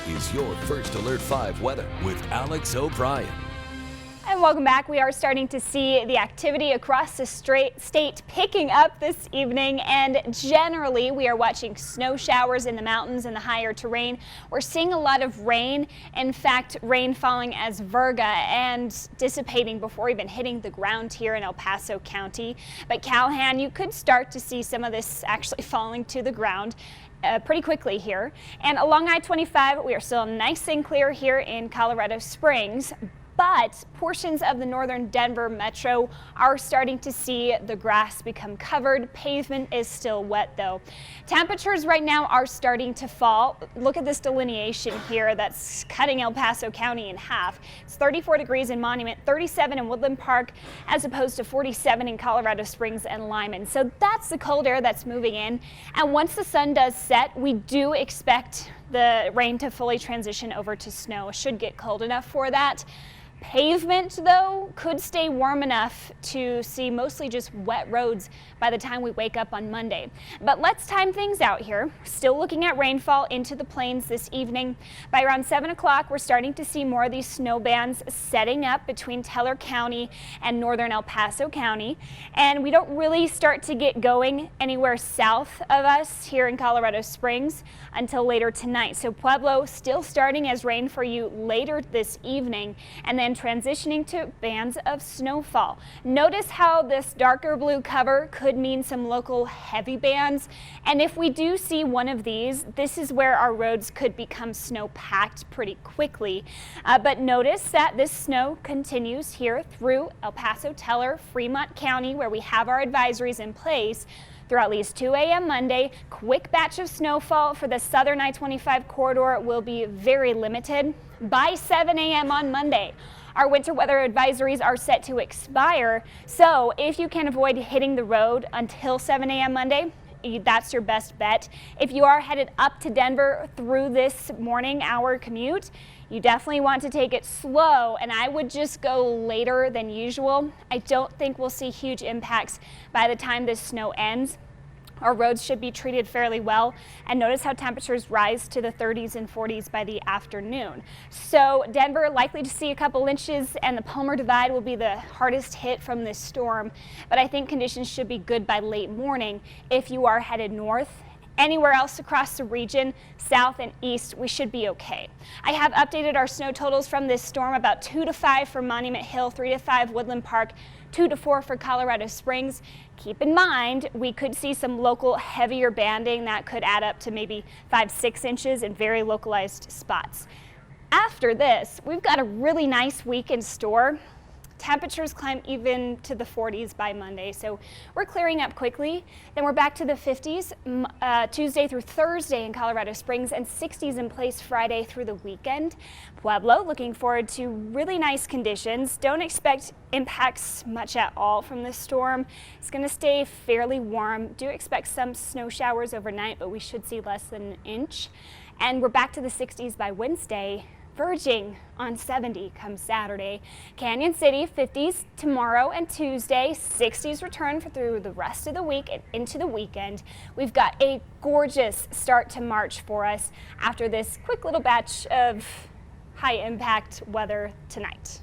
is your First Alert 5 weather with Alex O'Brien. And welcome back. We are starting to see the activity across the state picking up this evening, and generally we are watching snow showers in the mountains and the higher terrain. We're seeing a lot of rain. In fact, rain falling as virga and dissipating before even hitting the ground here in El Paso County. But Calhan, you could start to see some of this actually falling to the ground pretty quickly here. And along I-25, we are still nice and clear here in Colorado Springs. But portions of the northern Denver metro are starting to see the grass become covered. Pavement is still wet though. Temperatures right now are starting to fall. Look at this delineation here that's cutting El Paso County in half. It's 34 degrees in Monument, 37 in Woodland Park, as opposed to 47 in Colorado Springs and Lyman. So that's the cold air that's moving in. And once the sun does set, we do expect the rain to fully transition over to snow. It should get cold enough for that. Pavement, though, could stay warm enough to see mostly just wet roads by the time we wake up on Monday. But let's time things out here. Still looking at rainfall into the plains this evening. By around 7 o'clock, we're starting to see more of these snow bands setting up between Teller County and northern El Paso County. And we don't really start to get going anywhere south of us here in Colorado Springs until later tonight. So Pueblo still starting as rain for you later this evening, and then transitioning to bands of snowfall. Notice how this darker blue cover could mean some local heavy bands, and if we do see one of these, this is where our roads could become snow packed pretty quickly. But notice that this snow continues here through El Paso, Teller, Fremont County, where we have our advisories in place through at least 2 a.m. Monday. Quick batch of snowfall for the southern I-25 corridor will be very limited. By 7 a.m. on Monday, our winter weather advisories are set to expire, so if you can avoid hitting the road until 7 a.m. Monday, that's your best bet. If you are headed up to Denver through this morning hour commute, you definitely want to take it slow, and I would just go later than usual. I don't think we'll see huge impacts by the time this snow ends. Our roads should be treated fairly well, and notice how temperatures rise to the 30s and 40s by the afternoon. So Denver likely to see a couple inches, and the Palmer Divide will be the hardest hit from this storm, but I think conditions should be good by late morning if you are headed north. Anywhere else across the region, south and east, we should be okay. I have updated our snow totals from this storm, about 2 to 5 for Monument Hill, 3 to 5 Woodland Park, 2 to 4 for Colorado Springs. Keep in mind, we could see some local heavier banding that could add up to maybe 5-6 inches in very localized spots. After this, we've got a really nice week in store. Temperatures climb even to the 40s by Monday, so we're clearing up quickly. Then we're back to the 50s Tuesday through Thursday in Colorado Springs, and 60s in place Friday through the weekend. Pueblo, looking forward to really nice conditions. Don't expect impacts much at all from this storm. It's going to stay fairly warm. Do expect some snow showers overnight, but we should see less than an inch. And we're back to the 60s by Wednesday, verging on 70 come Saturday. Canyon City 50s tomorrow and Tuesday, 60s return through the rest of the week and into the weekend. We've got a gorgeous start to March for us after this quick little batch of high impact weather tonight.